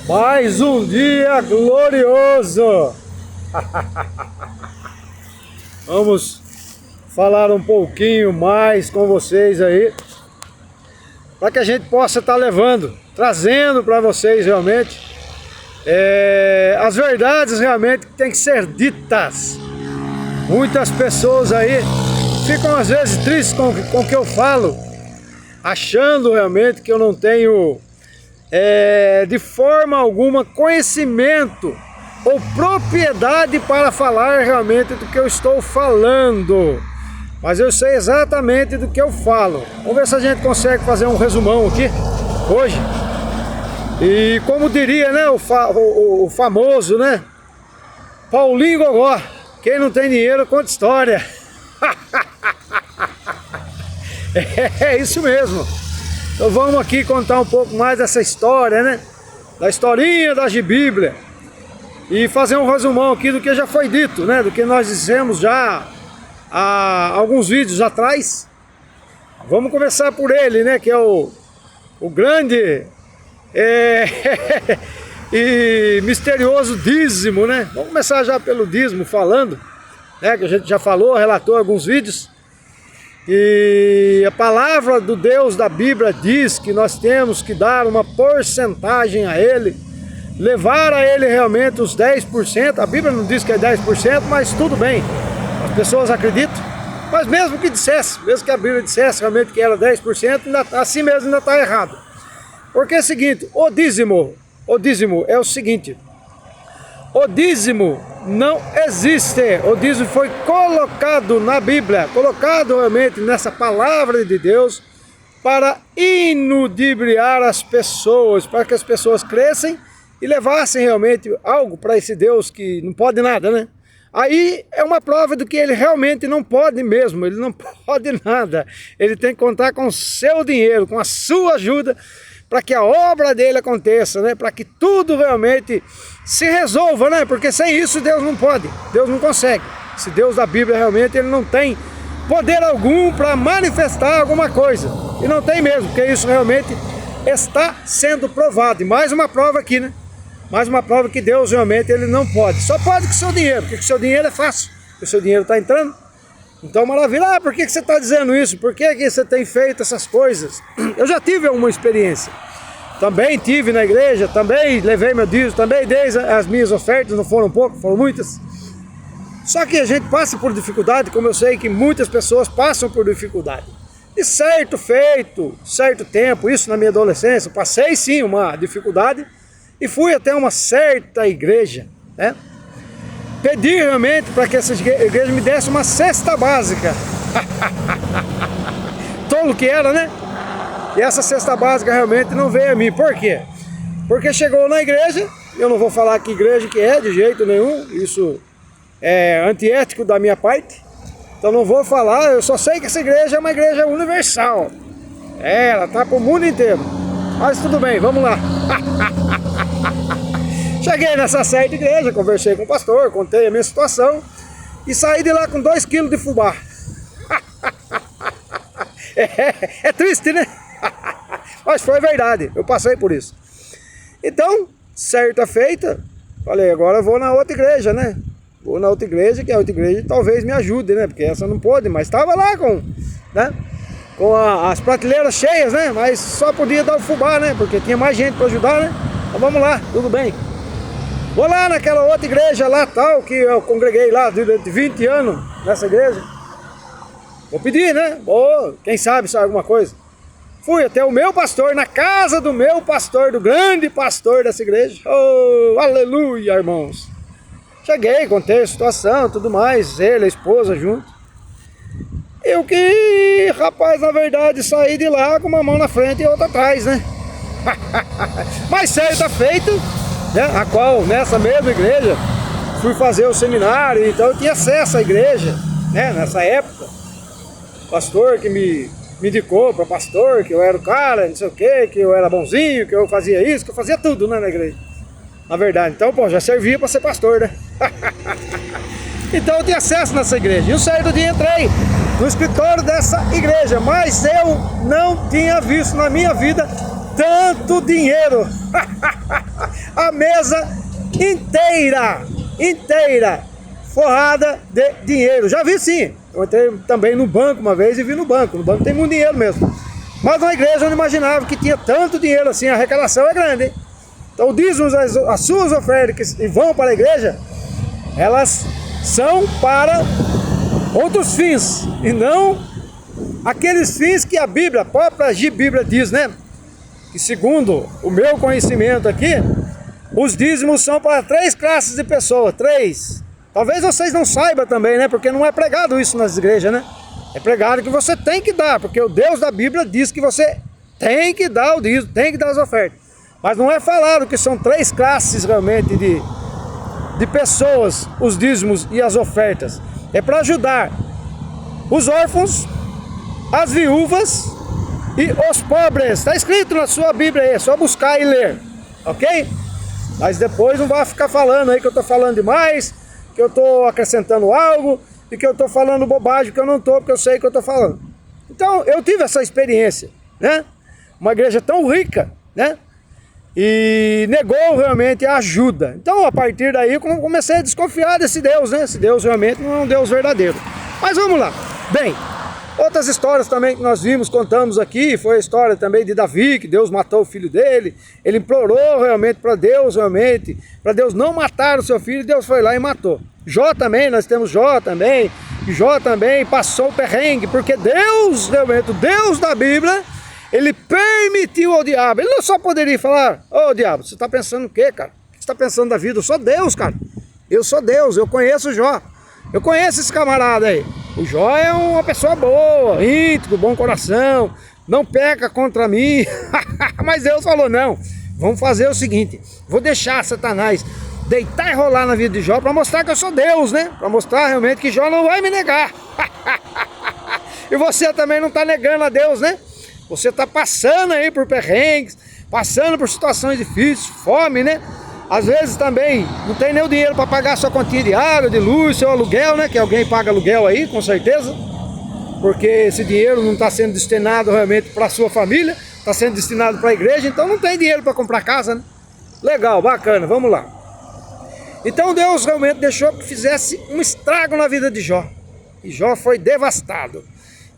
Mais um dia glorioso. Vamos falar um pouquinho mais com vocês aí, para que a gente possa estar trazendo para vocês realmente as verdades realmente que tem que ser ditas. Muitas pessoas aí ficam às vezes tristes com o que eu falo, achando realmente que eu não tenho de forma alguma conhecimento ou propriedade para falar realmente do que eu estou falando. Mas eu sei exatamente do que eu falo. Vamos ver se a gente consegue fazer um resumão aqui hoje. E como diria, né, o famoso, né, Paulinho Gogó, quem não tem dinheiro conta história. É isso mesmo. Então vamos aqui contar um pouco mais dessa história, né, da historinha da Bíblia, e fazer um resumão aqui do que já foi dito, né, do que nós dissemos já há alguns vídeos atrás. Vamos começar por ele, né, que é o grande e misterioso dízimo, né? Vamos começar já pelo dízimo falando, né, que a gente já falou, relatou alguns vídeos. E a palavra do Deus da Bíblia diz que nós temos que dar uma porcentagem a Ele, levar a Ele realmente os 10%. A Bíblia não diz que é 10%, mas tudo bem, as pessoas acreditam. Mas mesmo que dissesse, mesmo que a Bíblia dissesse realmente que era 10%, assim mesmo ainda está errado. Porque é o seguinte, o dízimo é o seguinte: o dízimo não existe. O dízimo foi colocado na Bíblia, colocado realmente nessa palavra de Deus, para inudibriar as pessoas, para que as pessoas crescem e levassem realmente algo para esse Deus que não pode nada, né? Aí é uma prova do que ele realmente não pode mesmo, ele não pode nada. Ele tem que contar com o seu dinheiro, com a sua ajuda, para que a obra dele aconteça, né? Para que tudo realmente se resolva, né? Porque sem isso Deus não pode, Deus não consegue. Esse Deus da Bíblia realmente ele não tem poder algum para manifestar alguma coisa. E não tem mesmo, porque isso realmente está sendo provado. E mais uma prova aqui, né? Mais uma prova que Deus realmente ele não pode. Só pode com o seu dinheiro, porque com o seu dinheiro é fácil. Porque o seu dinheiro está entrando. Então, maravilha. Ah, por que você está dizendo isso? Por que você tem feito essas coisas? Eu já tive uma experiência. Também tive na igreja, também levei meu dízimo, também dei as minhas ofertas, não foram poucas, foram muitas. Só que a gente passa por dificuldade, como eu sei que muitas pessoas passam por dificuldade. E certo tempo, isso na minha adolescência, passei sim uma dificuldade e fui até uma certa igreja, né? Pedi realmente para que essa igreja me desse uma cesta básica. Tolo que era, né? E essa cesta básica realmente não veio a mim. Por quê? Porque chegou na igreja, eu não vou falar que igreja que é, de jeito nenhum, isso é antiético da minha parte. Então não vou falar, eu só sei que essa igreja é uma igreja universal. Ela tá para o mundo inteiro. Mas tudo bem, vamos lá. Cheguei nessa certa igreja, conversei com o pastor, contei a minha situação e saí de lá com 2 quilos de fubá. É triste, né? Mas foi verdade, eu passei por isso. Então, certa feita, falei, agora eu vou na outra igreja, né? Vou na outra igreja, que é a outra igreja talvez me ajude, né? Porque essa não pôde, mas estava lá com as prateleiras cheias, né? Mas só podia dar o fubá, né? Porque tinha mais gente para ajudar, né? Então vamos lá, tudo bem. Vou lá naquela outra igreja lá tal, que eu congreguei lá durante 20 anos nessa igreja. Vou pedir, né? Quem sabe sai alguma coisa. Fui até o meu pastor, na casa do meu pastor, do grande pastor dessa igreja. Oh, aleluia, irmãos. Cheguei, contei a situação, tudo mais, ele, a esposa junto. Eu que, rapaz, na verdade, saí de lá com uma mão na frente e outra atrás, né? Mas certo feito, né? A qual, nessa mesma igreja, fui fazer o seminário, então eu tinha acesso à igreja, né? Nessa época. O pastor que me indicou para pastor, que eu era o cara, não sei o que eu era bonzinho, que eu fazia isso, que eu fazia tudo, né, na igreja. Na verdade, então, pô, já servia para ser pastor, né? Então eu tinha acesso nessa igreja. E um certo dia entrei no escritório dessa igreja, mas eu não tinha visto na minha vida tanto dinheiro. A mesa inteira, forrada de dinheiro. Já vi sim. Eu entrei também no banco uma vez e vi no banco. No banco tem muito dinheiro mesmo. Mas na igreja eu não imaginava que tinha tanto dinheiro assim. A arrecadação é grande, hein? Então dízimos, as suas ofertas que vão para a igreja, elas são para outros fins e não aqueles fins que a Bíblia, a própria Bíblia diz, né? Que segundo o meu conhecimento aqui, os dízimos são para 3 classes de pessoas, 3. Talvez vocês não saibam também, né? Porque não é pregado isso nas igrejas, né? É pregado que você tem que dar, porque o Deus da Bíblia diz que você tem que dar o dízimo, tem que dar as ofertas. Mas não é falado que são 3 classes realmente de pessoas, os dízimos e as ofertas. É para ajudar os órfãos, as viúvas e os pobres. Está escrito na sua Bíblia aí, é só buscar e ler, ok? Mas depois não vai ficar falando aí que eu estou falando demais, que eu estou acrescentando algo e que eu estou falando bobagem, que eu não estou, porque eu sei o que eu estou falando. Então eu tive essa experiência, né? Uma igreja tão rica, né? E negou realmente a ajuda. Então a partir daí eu comecei a desconfiar desse Deus, né? Esse Deus realmente não é um Deus verdadeiro. Mas vamos lá. Bem, outras histórias também que nós vimos, contamos aqui, foi a história também de Davi, que Deus matou o filho dele. Ele implorou realmente para Deus não matar o seu filho, e Deus foi lá e matou. Jó também, nós temos Jó também, e Jó também passou o perrengue, porque Deus realmente, o Deus da Bíblia, ele permitiu ao diabo. Ele não só poderia falar: ô diabo, você está pensando o quê, cara? O que você está pensando da vida? Eu sou Deus, cara. Eu sou Deus, eu conheço o Jó. Eu conheço esse camarada aí. O Jó é uma pessoa boa, íntegro, bom coração, não peca contra mim. Mas Deus falou: não, vamos fazer o seguinte, vou deixar Satanás deitar e rolar na vida de Jó para mostrar que eu sou Deus, né? Para mostrar realmente que Jó não vai me negar. E você também não está negando a Deus, né? Você está passando aí por perrengues, passando por situações difíceis, fome, né? Às vezes também não tem nem o dinheiro para pagar sua continha de água, de luz, seu aluguel, né? Que alguém paga aluguel aí, com certeza. Porque esse dinheiro não está sendo destinado realmente para a sua família, está sendo destinado para a igreja, então não tem dinheiro para comprar casa, né? Legal, bacana, vamos lá. Então Deus realmente deixou que fizesse um estrago na vida de Jó. E Jó foi devastado.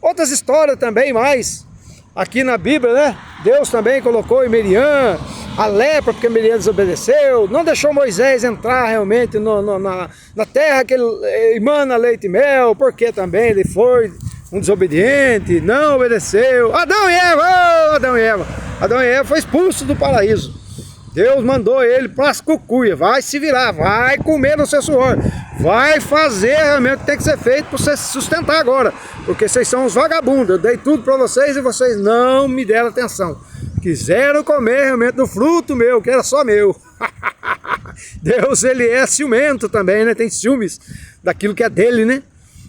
Outras histórias também mais. Aqui na Bíblia, né? Deus também colocou em Miriam a lepra, porque Miriam desobedeceu, não deixou Moisés entrar realmente na terra que ele emana leite e mel, porque também ele foi um desobediente, não obedeceu. Adão e Eva foi expulso do paraíso. Deus mandou ele para as cucuias: vai se virar, vai comer no seu suor, vai fazer realmente o que tem que ser feito para você se sustentar agora, porque vocês são uns vagabundos, eu dei tudo para vocês e vocês não me deram atenção, quiseram comer realmente do fruto meu, que era só meu. Deus, ele é ciumento também, né? Tem ciúmes daquilo que é dele, né?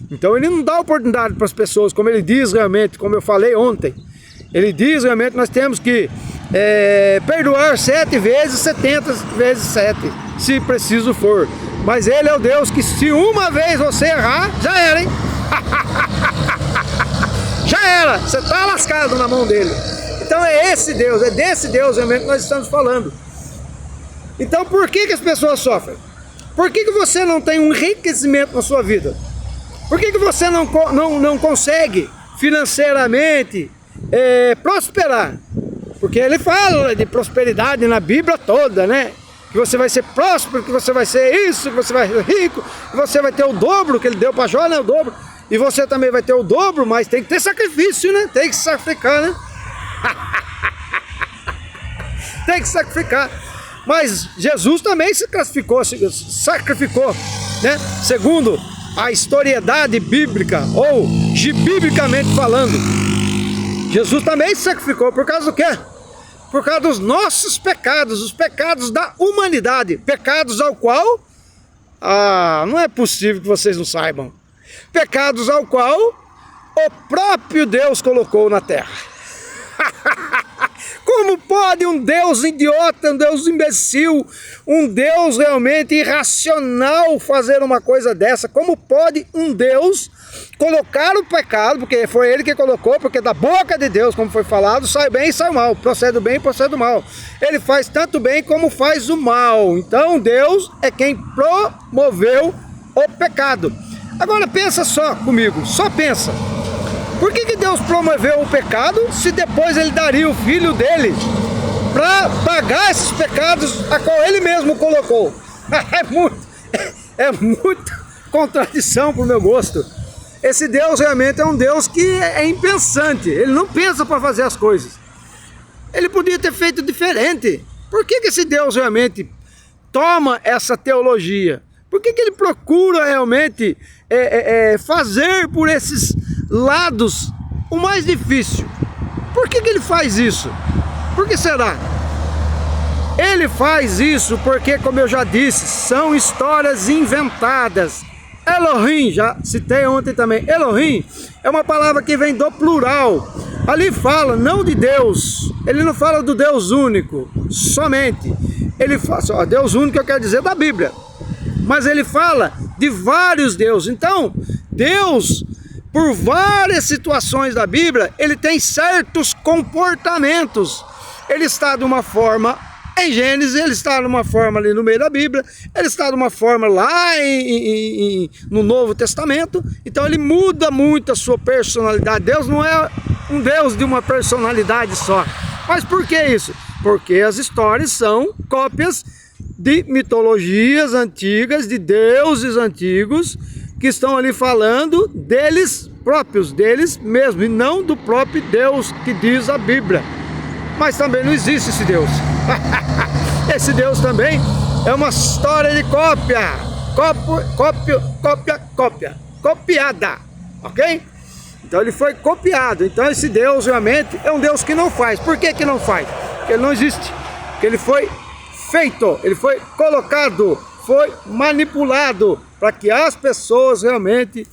Então ele não dá oportunidade para as pessoas, como ele diz realmente, como eu falei ontem. Ele diz realmente que nós temos que perdoar 7 vezes, 70 vezes 7, se preciso for. Mas ele é o Deus que, se uma vez você errar, já era, hein? Já era, você está lascado na mão dele. Então é esse Deus, é desse Deus realmente que nós estamos falando. Então por que as pessoas sofrem? Por que você não tem um enriquecimento na sua vida? Por que você não consegue financeiramente prosperar? Porque ele fala de prosperidade na Bíblia toda, né? Que você vai ser próspero, que você vai ser isso, que você vai ser rico, que você vai ter o dobro que ele deu para Jó, né? O dobro. E você também vai ter o dobro, mas tem que ter sacrifício, né? Tem que se sacrificar, né? Tem que sacrificar. Mas Jesus também se sacrificou, né? Segundo a historiedade bíblica, ou biblicamente falando, Jesus também se sacrificou por causa do quê? Por causa dos nossos pecados, os pecados da humanidade, pecados ao qual, não é possível que vocês não saibam, pecados ao qual o próprio Deus colocou na terra. Como pode um Deus idiota, um Deus imbecil, um Deus realmente irracional fazer uma coisa dessa? Como pode um Deus colocar o pecado, porque foi ele que colocou, porque da boca de Deus, como foi falado, sai bem e sai mal, procede o bem e procede o mal. Ele faz tanto bem como faz o mal. Então Deus é quem promoveu o pecado. Agora pensa só comigo, só pensa. Por que Deus promoveu o pecado se depois ele daria o filho dele para pagar esses pecados a qual ele mesmo colocou? É muita contradição para o meu gosto. Esse Deus realmente é um Deus que é impensante. Ele não pensa para fazer as coisas. Ele podia ter feito diferente. Por que esse Deus realmente toma essa teologia? Por que ele procura realmente fazer por esses lados o mais difícil? Por que ele faz isso? Por que será? Ele faz isso porque, como eu já disse, são histórias inventadas. Elohim, já citei ontem também, Elohim é uma palavra que vem do plural. Ali fala não de Deus, ele não fala do Deus único somente. Ele fala, Deus único eu quero dizer da Bíblia, mas ele fala de vários deuses. Então, Deus, por várias situações da Bíblia, ele tem certos comportamentos. Ele está de uma forma em Gênesis, ele está de uma forma ali no meio da Bíblia, ele está de uma forma lá no Novo Testamento. Então ele muda muito a sua personalidade. Deus não é um Deus de uma personalidade só. Mas por que isso? Porque as histórias são cópias de mitologias antigas, de deuses antigos, que estão ali falando deles próprios, deles mesmos, e não do próprio Deus que diz a Bíblia. Mas também não existe esse Deus. Esse Deus também é uma história de cópia. Copiada. Ok? Então ele foi copiado. Então esse Deus realmente é um Deus que não faz. Por que não faz? Porque ele não existe. Porque ele foi feito, ele foi colocado, foi manipulado para que as pessoas realmente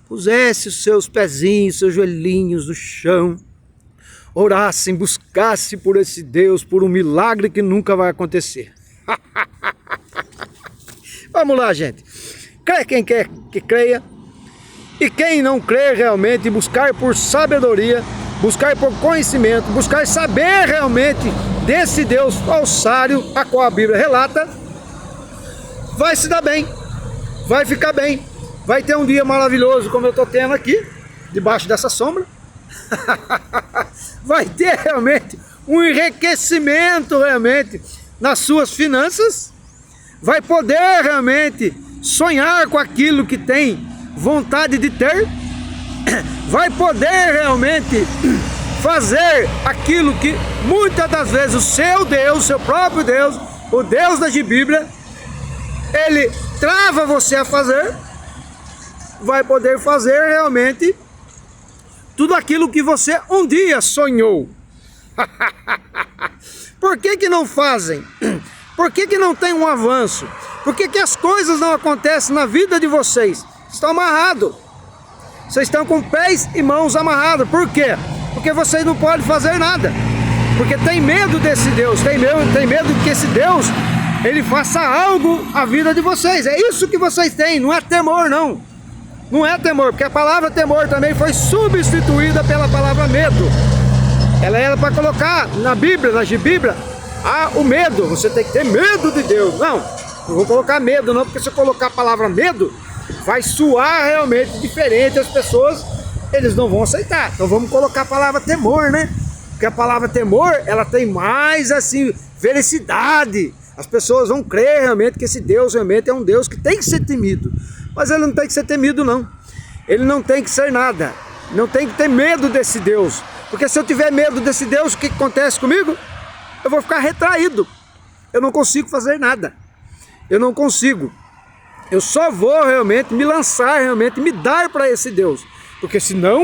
pusessem os seus pezinhos, seus joelhinhos no chão, orassem, buscassem por esse Deus, por um milagre que nunca vai acontecer. Vamos lá, gente. Crê quem quer que creia, e quem não crê realmente, buscar por sabedoria, buscar por conhecimento, buscar saber realmente desse Deus falsário, a qual a Bíblia relata, vai se dar bem, vai ficar bem, vai ter um dia maravilhoso como eu estou tendo aqui, debaixo dessa sombra. Vai ter realmente um enriquecimento realmente nas suas finanças, vai poder realmente sonhar com aquilo que tem vontade de ter, vai poder realmente fazer aquilo que muitas das vezes o seu Deus, seu próprio Deus, o Deus da Bíblia, ele trava você a fazer. Vai poder fazer realmente tudo aquilo que você um dia sonhou. Por que não fazem? Por que não tem um avanço? Por que as coisas não acontecem na vida de vocês? Estão amarrados. Vocês estão com pés e mãos amarrados. Por quê? Porque vocês não podem fazer nada. Porque tem medo desse Deus. Tem medo de que esse Deus, ele faça algo à vida de vocês. É isso que vocês têm. Não é temor, não. Não é temor, porque a palavra temor também foi substituída pela palavra medo. Ela era para colocar na Bíblia, o medo. Você tem que ter medo de Deus. Não vou colocar medo não, porque se eu colocar a palavra medo, vai soar realmente diferente. As pessoas, eles não vão aceitar. Então vamos colocar a palavra temor, né? Porque a palavra temor, ela tem mais assim, felicidade. As pessoas vão crer realmente que esse Deus realmente é um Deus que tem que ser temido. Mas ele não tem que ser temido, não. Ele não tem que ser nada. Não tem que ter medo desse Deus. Porque se eu tiver medo desse Deus, o que acontece comigo? Eu vou ficar retraído. Eu não consigo fazer nada. Eu não consigo. Eu só vou realmente me lançar, realmente me dar para esse Deus. Porque senão,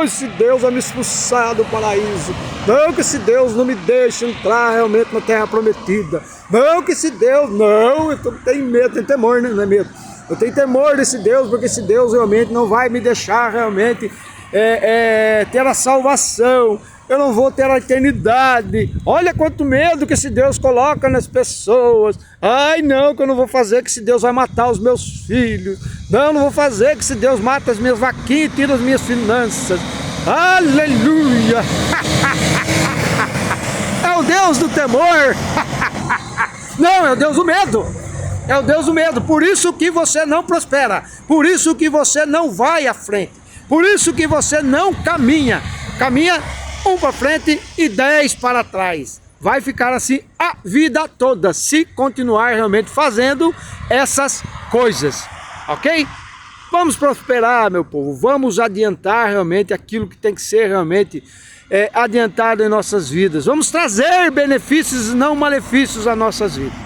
esse Deus vai me expulsar do paraíso. Não que esse Deus não me deixe entrar realmente na terra prometida. Não que esse Deus, não, eu tenho medo, tenho temor, né? Não é medo. Eu tenho temor desse Deus, porque esse Deus realmente não vai me deixar realmente ter a salvação, eu não vou ter a eternidade. Olha quanto medo que esse Deus coloca nas pessoas. Ai não, que eu não vou fazer, que esse Deus vai matar os meus filhos. Não vou fazer, que esse Deus mata as minhas vaquinhas e tira as minhas finanças. Aleluia! É o Deus do temor. Não, é o Deus do medo. É o Deus do medo. Por isso que você não prospera. Por isso que você não vai à frente. Por isso que você não caminha. Caminha 1 para frente e 10 para trás. Vai ficar assim a vida toda, se continuar realmente fazendo essas coisas, ok? Vamos prosperar, meu povo, vamos adiantar realmente aquilo que tem que ser realmente adiantado em nossas vidas. Vamos trazer benefícios e não malefícios às nossas vidas,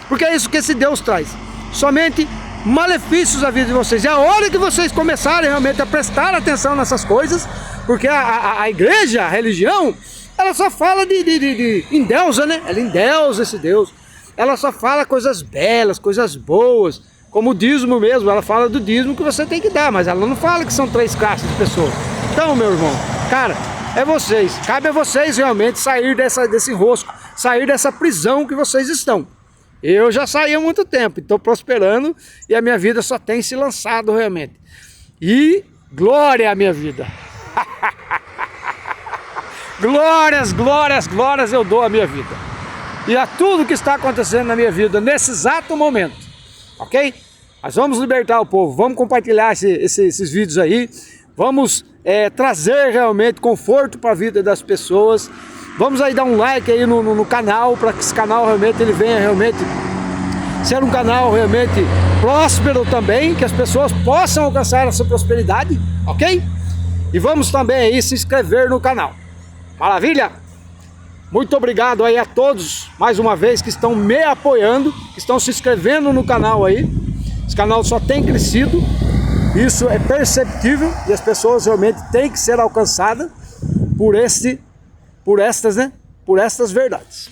porque é isso que esse Deus traz, somente malefícios à vida de vocês. É a hora que vocês começarem realmente a prestar atenção nessas coisas, porque a igreja, a religião, ela só fala de endeusa, né? Ela endeusa esse Deus. Ela só fala coisas belas, coisas boas, como o dízimo mesmo. Ela fala do dízimo que você tem que dar, mas ela não fala que são 3 classes de pessoas. Então, meu irmão, cara, é vocês. Cabe a vocês realmente sair desse rosco, sair dessa prisão que vocês estão. Eu já saí há muito tempo, estou prosperando e a minha vida só tem se lançado realmente. E glória à minha vida. Glórias, glórias, glórias eu dou à minha vida. E a tudo que está acontecendo na minha vida nesse exato momento. Ok? Nós vamos libertar o povo, vamos compartilhar esses vídeos aí. Vamos trazer realmente conforto para a vida das pessoas. Vamos aí dar um like aí no canal, para que esse canal realmente ele venha realmente ser um canal realmente próspero também, que as pessoas possam alcançar essa prosperidade, ok? E vamos também aí se inscrever no canal. Maravilha? Muito obrigado aí a todos, mais uma vez, que estão me apoiando, que estão se inscrevendo no canal aí. Esse canal só tem crescido, isso é perceptível e as pessoas realmente têm que ser alcançadas por estas verdades.